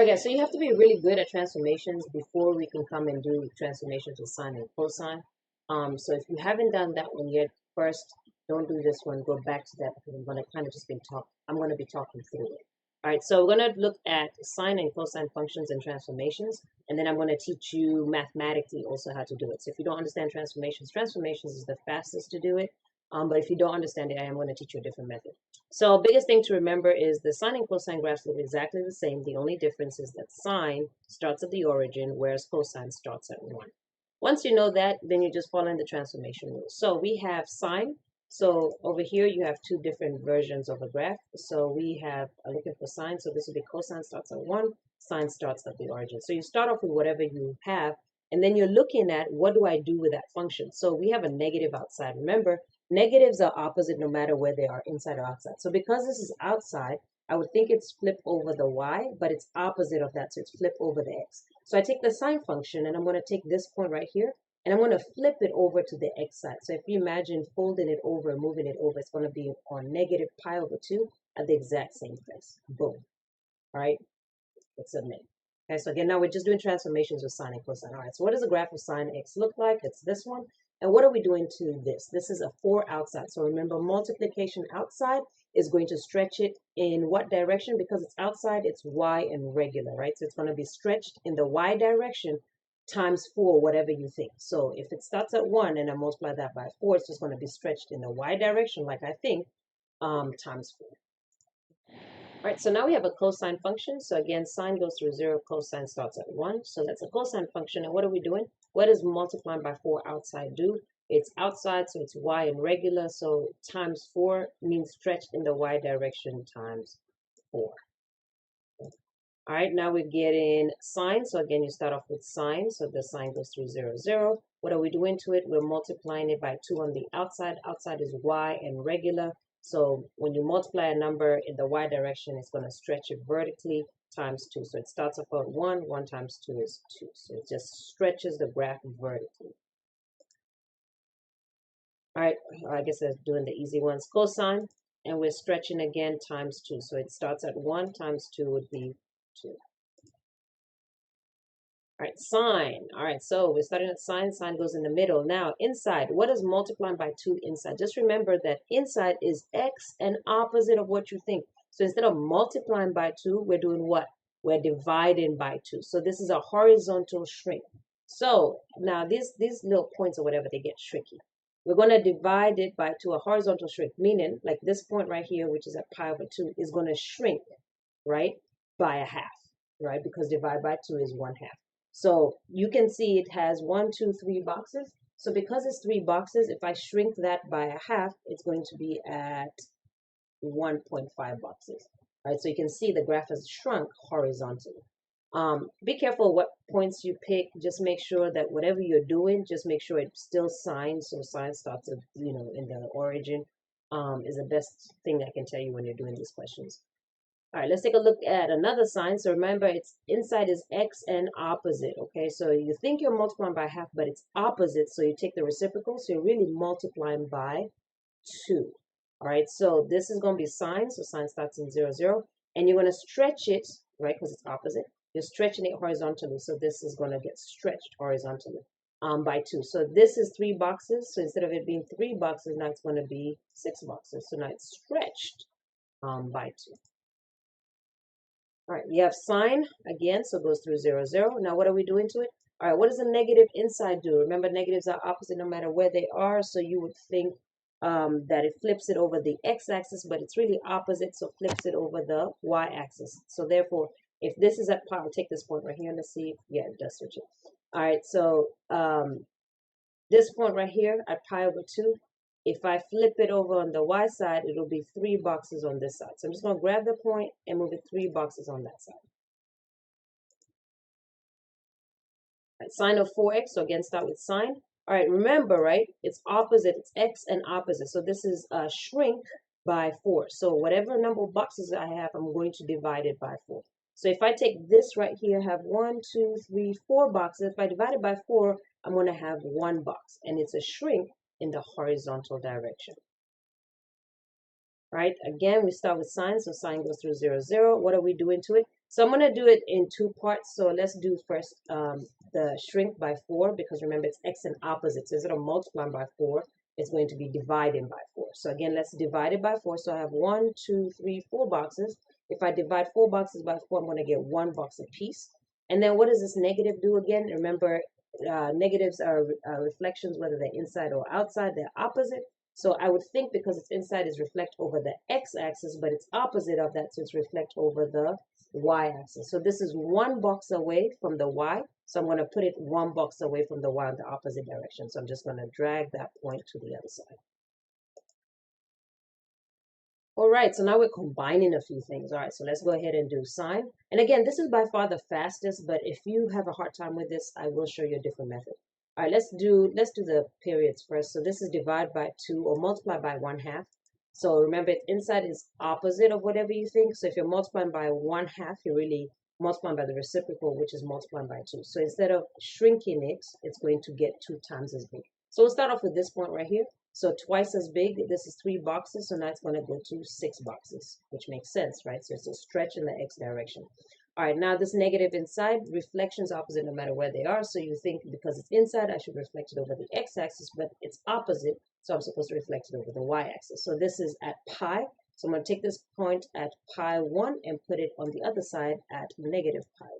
Okay, so you have to be really good at transformations before we can come and do transformations with sine and cosine. So if you haven't done that one yet, first don't do this one. Go back to that because I'm gonna kind of just be talk. I'm gonna be talking through it. All right, so we're gonna look at sine and cosine functions and transformations, and then I'm gonna teach you mathematically also how to do it. So if you don't understand transformations is the fastest to do it. But if you don't understand it, I am going to teach you a different method. So biggest thing to remember is the sine and cosine graphs look exactly the same. The only difference is that sine starts at the origin, whereas cosine starts at 1. Once you know that, then you just follow in the transformation rules. So we have sine. So over here, you have two different versions of a graph. So we have looking for sine. So this will be cosine starts at 1, sine starts at the origin. So you start off with whatever you have, and then you're looking at what do I do with that function. So we have a negative outside. Remember, negatives are opposite no matter where they are, inside or outside. So because this is outside, I would think it's flip over the y, but it's opposite of that, so it's flip over the x. So I take the sine function, and I'm going to take this point right here, and I'm going to flip it over to the x side. So if you imagine folding it over, moving it over, it's going to be on negative pi over 2 at the exact same place. Boom. All right, let's submit. Okay, so again, now we're just doing transformations with sine and cosine. All right, so what does a graph of sine x look like? It's this one. And what are we doing to this? This is a 4 outside. So remember, multiplication outside is going to stretch it in what direction? Because it's outside, it's y and regular, right? So it's going to be stretched in the y direction times 4, whatever you think. So if it starts at 1 and I multiply that by 4, it's just going to be stretched in the y direction, like I think, times 4. All right, so now we have a cosine function. So again, sine goes through 0, cosine starts at 1. So that's a cosine function. And what are we doing? What does multiplying by 4 outside do? It's outside, so it's y and regular. So times 4 means stretched in the y direction times 4. All right, now we're getting sine. So again, you start off with sine. So the sine goes through 0, 0. What are we doing to it? We're multiplying it by 2 on the outside. Outside is y and regular. So when you multiply a number in the y direction, it's going to stretch it vertically times 2. So it starts off at 1. 1 times 2 is 2. So it just stretches the graph vertically. All right, I guess that's doing the easy ones. Cosine, and we're stretching again times 2. So it starts at 1 times 2 would be 2. All right, sine. All right, so we're starting at sine. Sine goes in the middle. Now, inside, what is multiplying by 2 inside? Just remember that inside is x and opposite of what you think. So instead of multiplying by 2, we're doing what? We're dividing by 2. So this is a horizontal shrink. So now these little points or whatever, they get tricky. We're going to divide it by 2, a horizontal shrink, meaning like this point right here, which is at pi over 2, is going to shrink, right, by a half, right? Because divide by 2 is 1/2. So you can see it has 1, 2, 3 boxes. So because it's 3 boxes, if I shrink that by a half, it's going to be at 1.5 boxes. Right? So you can see the graph has shrunk horizontally. Be careful what points you pick. Just make sure that whatever you're doing, just make sure it's still sine. So sine starts at, in the origin is the best thing I can tell you when you're doing these questions. All right, let's take a look at another sign. So remember, it's inside is x and opposite, okay? So you think you're multiplying by half, but it's opposite, so you take the reciprocal, so you're really multiplying by 2. All right, so this is going to be sine, so sine starts in 0, 0, and you're going to stretch it, right, because it's opposite. You're stretching it horizontally, so this is going to get stretched horizontally by 2. So this is 3 boxes, so instead of it being 3 boxes, now it's going to be 6 boxes. So now it's stretched by 2. All right, you have sine again, so it goes through 0, 0. Now, what are we doing to it? All right, what does a negative inside do? Remember, negatives are opposite no matter where they are, so you would think that it flips it over the x-axis, but it's really opposite, so flips it over the y-axis. So therefore, if this is at pi, I'll take this point right here and let's see. Yeah, it does switch it. All right, so this point right here at pi over 2, if I flip it over on the y side, it'll be 3 boxes on this side. So I'm just going to grab the point and move it 3 boxes on that side. All right, sine of 4x, so again, start with sine. All right, remember, right, it's opposite, it's x and opposite. So this is a shrink by 4. So whatever number of boxes I have, I'm going to divide it by 4. So if I take this right here, have 1, 2, 3, 4 boxes. If I divide it by 4, I'm going to have 1 box, and it's a shrink in the horizontal direction. right? Again, we start with sine, so sine goes through 0, 0. What are we doing to it? So I'm going to do it in two parts. So let's do first the shrink by 4, because remember it's x and opposite. So instead of multiplying by 4, it's going to be dividing by 4. So again, let's divide it by 4. So I have 1, 2, 3, 4 boxes. If I divide 4 boxes by 4, I'm going to get 1 box apiece. And then what does this negative do again? Remember, negatives are reflections, whether they're inside or outside, they're opposite. So I would think because it's inside is reflect over the x-axis, but it's opposite of that, so it's reflect over the y-axis. So this is 1 box away from the y. So I'm going to put it 1 box away from the y in the opposite direction. So I'm just going to drag that point to the other side. All right, so now we're combining a few things. All right, so let's go ahead and do sine. And again, this is by far the fastest, but if you have a hard time with this, I will show you a different method. All right, let's do the periods first. So this is divide by 2 or multiply by 1/2. So remember, inside is opposite of whatever you think. So if you're multiplying by 1/2, you're really multiplying by the reciprocal, which is multiplying by 2. So instead of shrinking it, it's going to get 2 times as big. So we'll start off with this point right here. So twice as big. This is 3 boxes, so now it's going to go to 6 boxes, which makes sense, right? So it's a stretch in the x direction. All right, now this negative inside, reflections opposite no matter where they are. So you think because it's inside, I should reflect it over the x-axis, but it's opposite, so I'm supposed to reflect it over the y-axis. So this is at pi. So I'm going to take this point at pi 1 and put it on the other side at negative pi 1.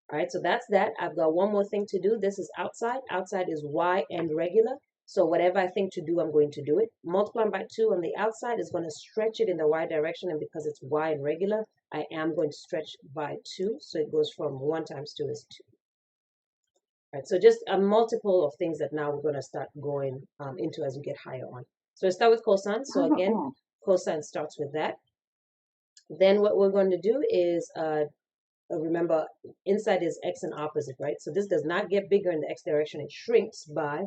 All right, so that's that. I've got one more thing to do. This is outside. Outside is y and regular. So whatever I think to do, I'm going to do it. Multiplying by 2 on the outside is going to stretch it in the y direction. And because it's y and regular, I am going to stretch by 2. So it goes from 1 times 2 is 2. All right, so just a multiple of things that now we're going to start going into as we get higher on. So let's start with cosine. So again, cosine starts with that. Then what we're going to do is remember, inside is x and opposite, right? So this does not get bigger in the x direction. It shrinks by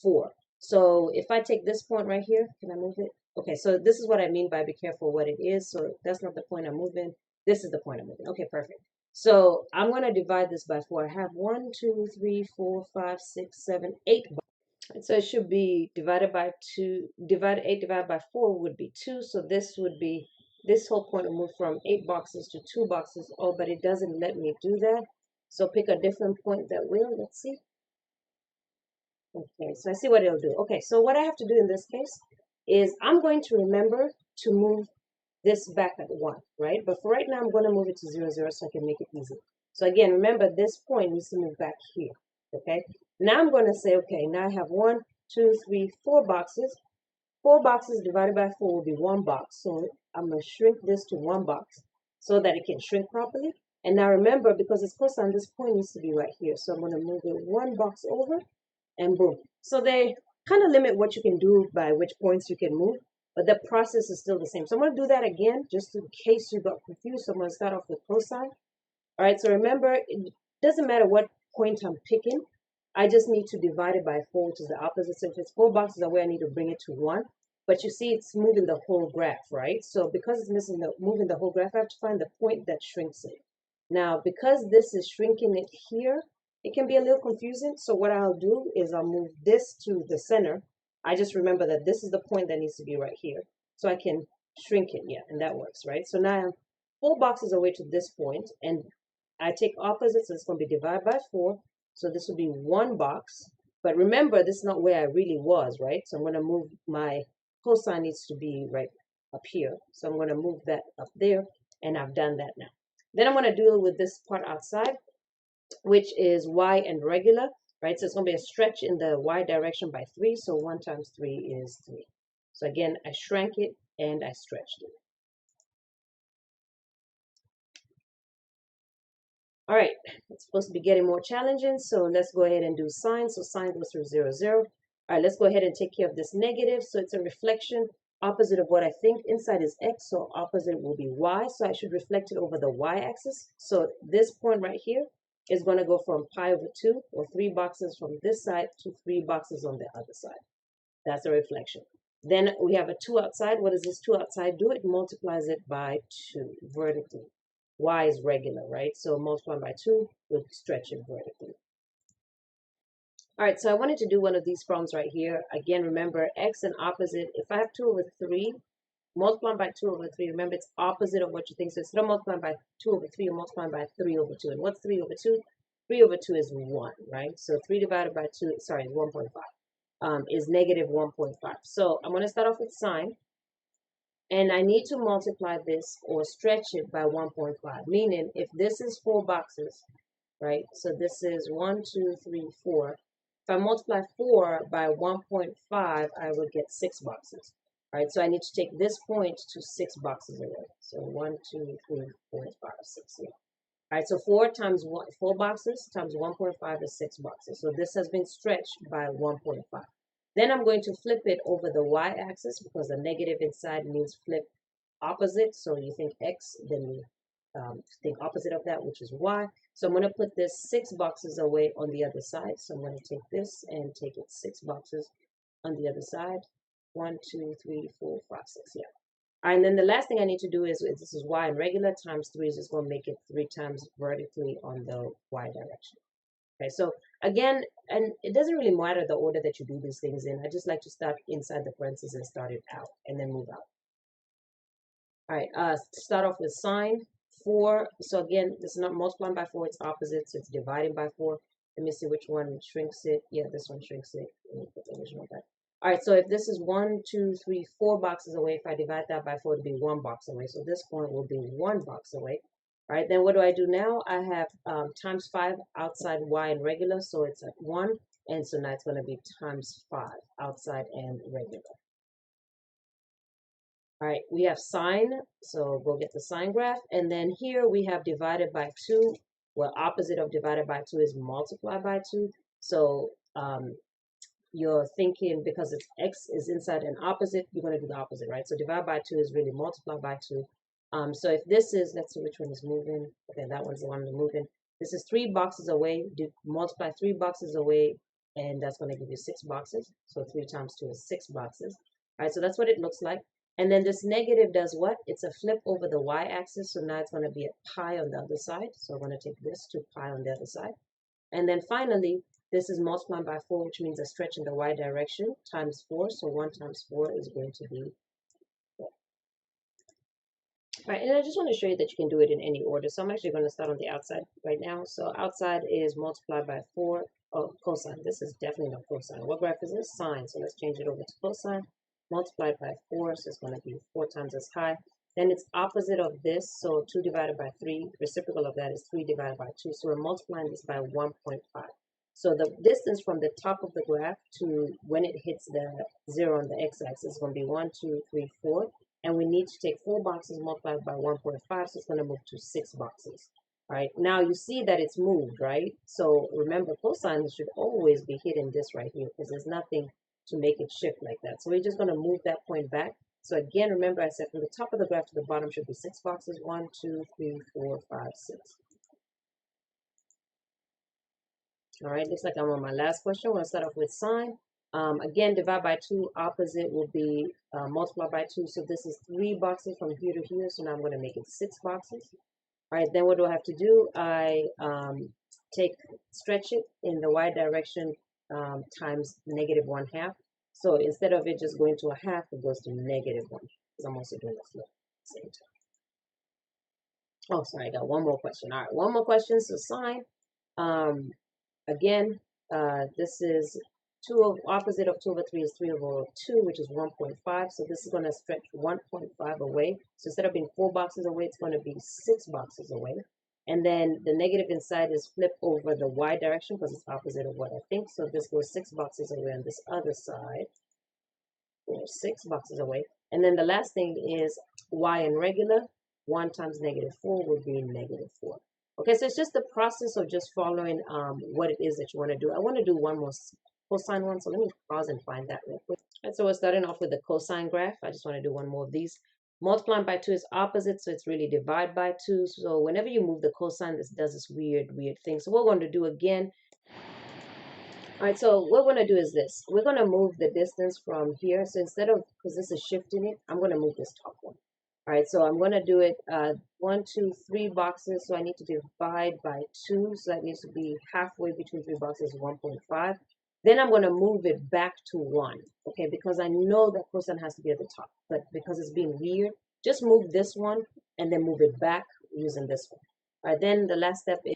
4. So if I take this point right here, can I move it? Okay, so this is what I mean by be careful what it is. So that's not the point I'm moving. This is the point I'm moving. Okay, perfect. So I'm going to divide this by 4. I have 1, 2, 3, 4, 5, 6, 7, 8. So it should be divided by 2. 8 divided by 4 would be 2. So this would be, this whole point will move from 8 boxes to 2 boxes. Oh, but it doesn't let me do that. So pick a different point that will. Let's see. Okay, so I see what it'll do. Okay, so what I have to do in this case is I'm going to remember to move this back at 1, right? But for right now, I'm going to move it to 0, 0 so I can make it easy. So again, remember this point needs to move back here, okay? Now I'm going to say, okay, now I have 1, 2, 3, 4 boxes. 4 boxes divided by 4 will be 1 box. So I'm going to shrink this to 1 box so that it can shrink properly. And now remember, because it's cosine, this point needs to be right here. So I'm going to move it 1 box over and boom. So they kind of limit what you can do by which points you can move, but the process is still the same. So I'm going to do that again, just in case you got confused. So I'm going to start off with cosine. All right, so remember, it doesn't matter what point I'm picking. I just need to divide it by 4, which is the opposite. So if it's 4 boxes away, I need to bring it to 1. But you see, it's moving the whole graph, right? So because it's moving the whole graph, I have to find the point that shrinks it. Now, because this is shrinking it here, it can be a little confusing. So what I'll do is I'll move this to the center. I just remember that this is the point that needs to be right here. So I can shrink it, yeah, and that works, right? So now I'm 4 boxes away to this point, and I take opposites, so it's going to be divided by 4. So this will be 1 box. But remember, this is not where I really was, right? So I'm going to move my cosine needs to be right up here. So I'm going to move that up there, and I've done that now. Then I'm going to deal with this part outside, which is y and regular, right? So it's going to be a stretch in the y direction by 3. So 1 times 3 is 3. So again, I shrank it and I stretched it. All right, it's supposed to be getting more challenging. So let's go ahead and do sine. So sine goes through 0, 0. All right, let's go ahead and take care of this negative. So it's a reflection opposite of what I think. Inside is x, so opposite will be y. So I should reflect it over the y-axis. So this point right here is going to go from pi over 2, or 3 boxes from this side, to 3 boxes on the other side. That's a reflection. Then we have a 2 outside. What does this 2 outside do? It multiplies it by 2 vertically. Y is regular, right? So multiplying by 2 would stretch it vertically. All right, so I wanted to do one of these problems right here. Again, remember, x and opposite. If I have 2 over 3, multiplying by 2 over 3. Remember, it's opposite of what you think. So instead of multiplying by 2 over 3, you're multiplying by 3 over 2. And what's 3 over 2? 3 over 2 is 1, right? So 3 divided by 2, sorry, 1.5, is negative 1.5. So I'm going to start off with sine. And I need to multiply this or stretch it by 1.5. Meaning, if this is 4 boxes, right? So this is 1, 2, 3, 4. If I multiply 4 by 1.5, I would get 6 boxes. All right, so I need to take this point to 6 boxes away. So 1, 2, 3, 4, 5, 6. Yeah. All right, so 4 times 4 boxes times 1.5 is 6 boxes. So this has been stretched by 1.5. Then I'm going to flip it over the y-axis because the negative inside means flip opposite. So you think x, then you think opposite of that, which is y. So I'm going to put this 6 boxes away on the other side. So I'm going to take this and take it 6 boxes on the other side. 1, 2, 3, 4, 5, 6. Yeah. All right, and then the last thing I need to do is this is y in regular times 3 is just going to make it 3 times vertically on the y direction. Okay, so again, and it doesn't really matter the order that you do these things in. I just like to start inside the parentheses and start it out and then move out. All right, start off with sine 4. So again, this is not multiplying by 4, it's opposite, so it's dividing by 4. Let me see which one shrinks it. Yeah, this one shrinks it. Let me put the original back. All right, so if this is 1, 2, 3, 4 boxes away, if I divide that by 4, it'll be 1 box away. So this point will be 1 box away. All right, then what do I do now? I have times 5 outside y and regular, so it's at 1. And so now it's going to be times 5 outside and regular. All right, we have sine, so go get the sine graph. And then here we have divided by 2. Well, opposite of divided by 2 is multiplied by 2. So you're thinking because it's x is inside and opposite, you're going to do the opposite, right? So divide by 2 is really multiply by 2. So if this is, let's see which one is moving. Okay, that one's the one that's moving. This is 3 boxes away. Multiply 3 boxes away, and that's going to give you 6 boxes. So 3 times 2 is 6 boxes. All right, so that's what it looks like. And then this negative does what? It's a flip over the y-axis. So now it's going to be a pi on the other side. So I'm going to take this to pi on the other side. And then finally, this is multiplying by 4, which means a stretch in the y direction, times 4. So 1 times 4 is going to be 4. All right, and I just want to show you that you can do it in any order. So I'm actually going to start on the outside right now. So outside is multiplied by 4. Oh, cosine. This is definitely not cosine. What graph is this? Sine. So let's change it over to cosine. Multiplied by 4, so it's going to be 4 times as high. Then it's opposite of this, so 2 divided by 3. Reciprocal of that is 3 divided by 2. So we're multiplying this by 1.5. So the distance from the top of the graph to when it hits the 0 on the x-axis is going to be 1, 2, 3, 4. And we need to take 4 boxes multiplied by 1.5, so it's going to move to 6 boxes. All right, now you see that it's moved, right? So remember, cosine should always be hitting this right here because there's nothing to make it shift like that. So we're just going to move that point back. So again, remember I said from the top of the graph to the bottom should be 6 boxes. 1, 2, 3, 4, 5, 6. All right, looks like I'm on my last question. I'm going to start off with sine. Again, divide by 2, opposite will be multiply by 2. So this is 3 boxes from here to here. So now I'm going to make it 6 boxes. All right, then what do I have to do? I stretch it in the y direction times negative 1/2. So instead of it just going to a half, it goes to negative 1. Because I'm also doing the flip at the same time. Oh, sorry, I got one more question. All right, one more question. So sine. Again, this is opposite of 2 over 3 is 3 over 2, which is 1.5. So this is going to stretch 1.5 away. So instead of being 4 boxes away, it's going to be 6 boxes away. And then the negative inside is flip over the y direction because it's opposite of what I think. So this goes 6 boxes away on this other side. 6 boxes away. And then the last thing is y in regular. 1 times negative 4 would be negative 4. Okay, so it's just the process of just following what it is that you want to do. I want to do one more cosine one, so let me pause and find that real quick. All right, so we're starting off with the cosine graph. I just want to do one more of these. Multiplying by 2 is opposite, so it's really divide by 2. So whenever you move the cosine, this does this weird thing. So what we're going to do again. All right, so what we're going to do is this. We're going to move the distance from here. So instead of, because this is shifting it, I'm going to move this top one. All right, so I'm going to do it 1, 2, 3 boxes. So I need to divide by 2. So that needs to be halfway between 3 boxes, 1.5. Then I'm going to move it back to 1, okay, because I know that cosine has to be at the top, but because it's being weird, just move this one and then move it back using this one. All right, then the last step is